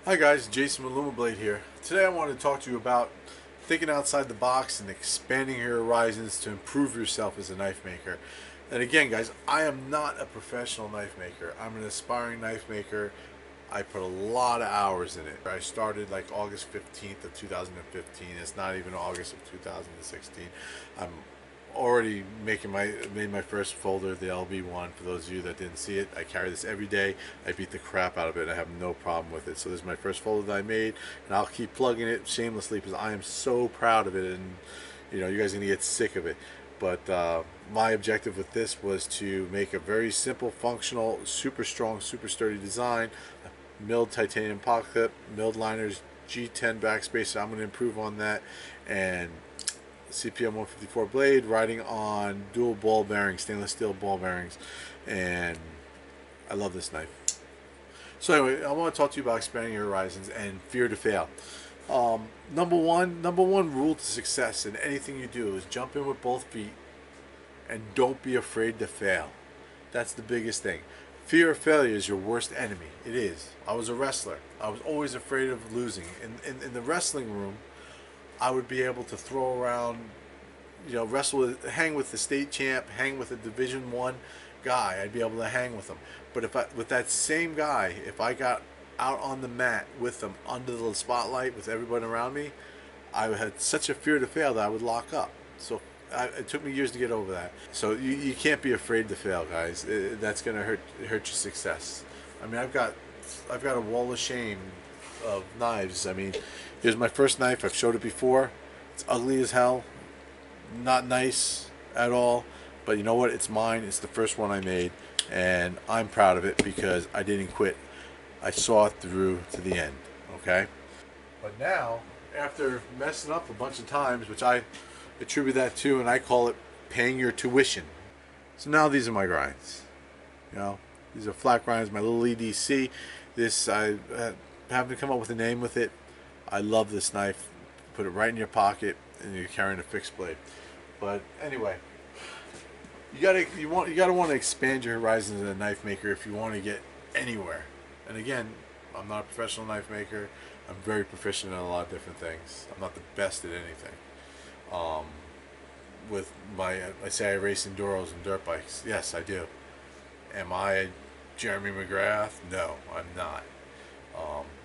Hi guys, Jason with LUMABLADE here. Today I want to talk to you about thinking outside the box and expanding your horizons to improve yourself as a knife maker. And again guys, I am not a professional knife maker. I'm an aspiring knife maker. I put a lot of hours in it. I started like August 15th of 2015. It's not even August of 2016. I'm already made my first folder, the LB1. For those of you that didn't see it, I carry this every day. I beat the crap out of it. I have no problem with it. So this is my first folder that I made, and I'll keep plugging it shamelessly because I am so proud of it, and you know, you guys are gonna get sick of it. But my objective with this was to make a very simple, functional, super strong, super sturdy design. Milled titanium pocket clip, milled liners, G10 backspacer. I'm going to improve on that, and CPM 154 blade, riding on dual ball bearings, stainless steel ball bearings, and I love this knife. So anyway, I want to talk to you about expanding your horizons and fear to fail. Number one rule to success in anything you do is jump in with both feet and don't be afraid to fail. That's the biggest thing. Fear of failure is your worst enemy. It is. I was a wrestler. I was always afraid of losing. In the wrestling room, I would be able to throw around, you know, hang with the state champ, hang with a Division I guy. I'd be able to hang with him. But with that same guy, if I got out on the mat with them under the spotlight with everybody around me, I had such a fear to fail that I would lock up. So it took me years to get over that. So you can't be afraid to fail, guys. That's gonna hurt your success. I mean, I've got a wall of shame of knives. I mean, here's my first knife. I've showed it before. It's ugly as hell, not nice at all. But you know what? It's mine. It's the first one I made, and I'm proud of it because I didn't quit. I saw it through to the end. Okay. But now, after messing up a bunch of times, which I attribute that to, and I call it paying your tuition. So now these are my grinds. You know, these are flat grinds, my little EDC. This, I haven't come up with a name with it. I love this knife. Put it right in your pocket, and you're carrying a fixed blade. But anyway, you gotta want to expand your horizons as a knife maker if you want to get anywhere. And again, I'm not a professional knife maker. I'm very proficient in a lot of different things. I'm not the best at anything. I say I race enduros and dirt bikes. Yes, I do. Am I Jeremy McGrath? No, I'm not.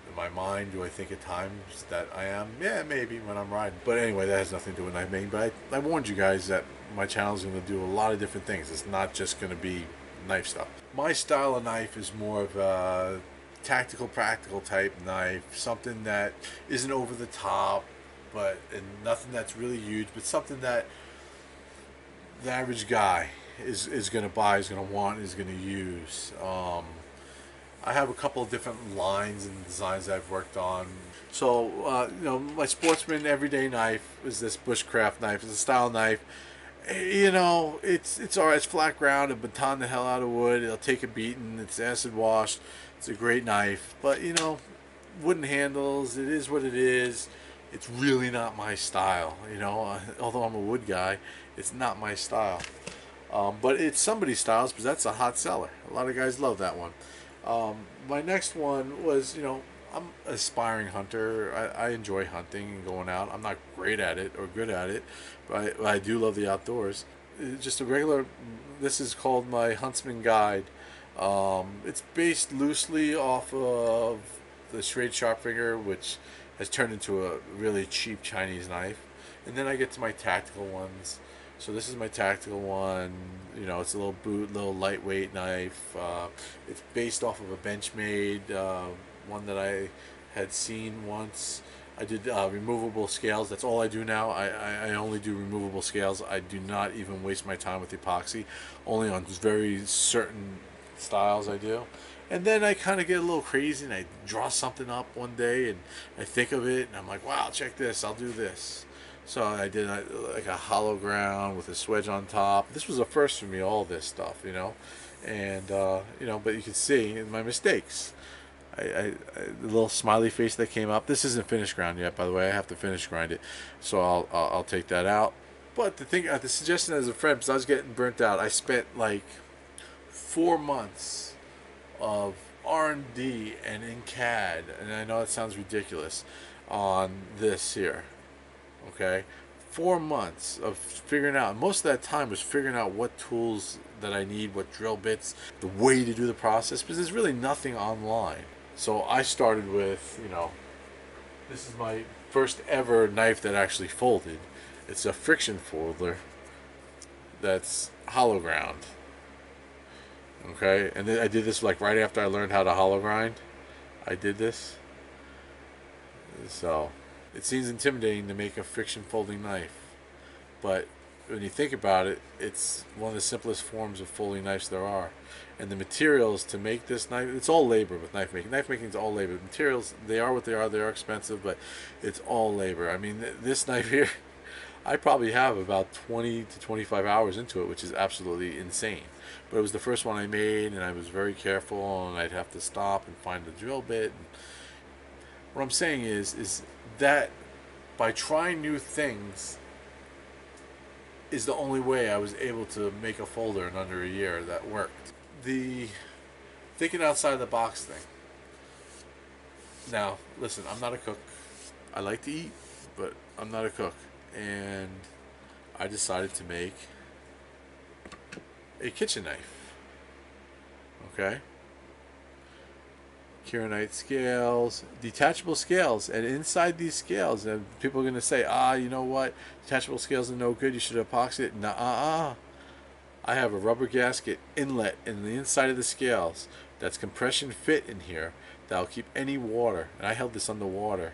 In my mind, do I think at times that I am? Yeah, maybe when I'm riding. But anyway, that has nothing to do with knife making. But I warned you guys that my channel is going to do a lot of different things. It's not just going to be knife stuff. My style of knife is more of a tactical, practical type knife. Something that isn't over the top, and nothing that's really huge, but something that the average guy is going to buy, is going to want, is going to use. I have a couple of different lines and designs I've worked on. So, you know, my sportsman everyday knife is this bushcraft knife. It's a style knife. You know, it's alright. It's flat ground. It baton the hell out of wood. It'll take a beating. It's acid washed. It's a great knife. But, you know, wooden handles. It is what it is. It's really not my style. You know, although I'm a wood guy, it's not my style. But it's somebody's style because that's a hot seller. A lot of guys love that one. My next one was, you know, I'm an aspiring hunter. I enjoy hunting and going out. I'm not great at it or good at it, but I do love the outdoors. It's just a regular, this is called my Huntsman Guide. It's based loosely off of the Schrade Sharpfinger, which has turned into a really cheap Chinese knife. And then I get to my tactical ones. So this is my tactical one. You know, it's a little lightweight knife. It's based off of a Benchmade one that I had seen once. I did removable scales. That's all I do now. I only do removable scales. I do not even waste my time with epoxy. Only on very certain styles I do. And then I kind of get a little crazy and I draw something up one day and I think of it and I'm like, wow, check this, I'll do this. So I did like a hollow ground with a swedge on top. This was a first for me, all this stuff, you know. And, you know, but you can see my mistakes. The little smiley face that came up. This isn't finished ground yet, by the way. I have to finish grind it. So I'll take that out. But the suggestion as a friend, because I was getting burnt out, I spent like 4 months of R&D and in CAD, and I know it sounds ridiculous, on this here. Okay, 4 months of figuring out. Most of that time was figuring out what tools that I need, what drill bits, the way to do the process, because there's really nothing online. So I started with, this is my first ever knife that actually folded. It's a friction folder that's hollow ground. Okay, and then I did this like right after I learned how to hollow grind. I did this. So it seems intimidating to make a friction folding knife, but when you think about it, it's one of the simplest forms of folding knives there are. And the materials to make this knife, it's all labor with knife making. Knife making is all labor. Materials, they are what they are. They are expensive, but it's all labor. I mean, this knife here, I probably have about 20 to 25 hours into it, which is absolutely insane. But it was the first one I made, and I was very careful, and I'd have to stop and find the drill bit. And what I'm saying is that by trying new things is the only way I was able to make a folder in under a year that worked. The thinking outside the box thing. Now, listen, I'm not a cook. I like to eat, but I'm not a cook. And I decided to make a kitchen knife. Okay? Kieranite scales, detachable scales, and inside these scales, and people are going to say, you know what, detachable scales are no good, you should epoxy it. Nuh-uh. I have a rubber gasket inlet in the inside of the scales that's compression fit in here that'll keep any water, and I held this under water,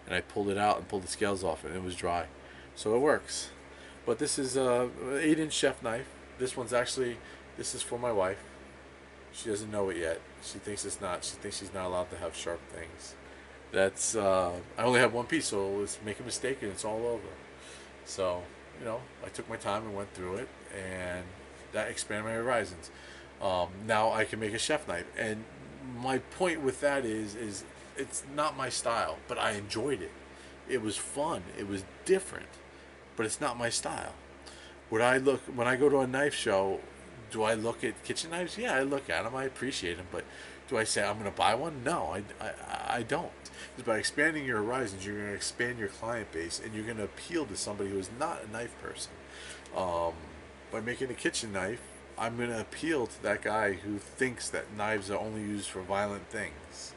and I pulled it out and pulled the scales off, and it was dry. So it works. But this is a 8-inch chef knife. This is for my wife. She doesn't know it yet. She thinks it's not. She thinks she's not allowed to have sharp things. That's I only have one piece, so let's make a mistake and it's all over. So, I took my time and went through it, and that expanded my horizons. Now I can make a chef knife, and my point with that is it's not my style, but I enjoyed it. It was fun. It was different, but it's not my style. When I go to a knife show, do I look at kitchen knives? Yeah, I look at them. I appreciate them. But do I say I'm going to buy one? No, I don't. Because by expanding your horizons, you're going to expand your client base, and you're going to appeal to somebody who is not a knife person. By making a kitchen knife, I'm going to appeal to that guy who thinks that knives are only used for violent things.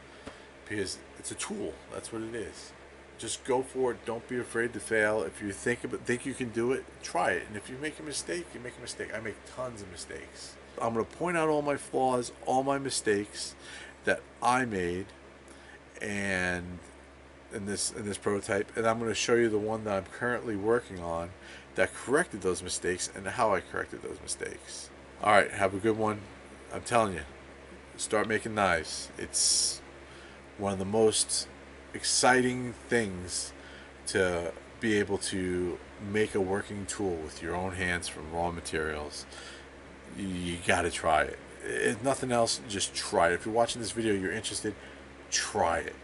Because it's a tool. That's what it is. Just go for it. Don't be afraid to fail. If you think you can do it, try it. And if you make a mistake, you make a mistake. I make tons of mistakes. I'm going to point out all my flaws, all my mistakes that I made, and in this prototype, and I'm going to show you the one that I'm currently working on that corrected those mistakes and how I corrected those mistakes. All right, have a good one. I'm telling you, start making knives. It's one of the most exciting things to be able to make a working tool with your own hands from raw materials. You got to try it. If nothing else, just try it. If you're watching this video, you're interested, try it.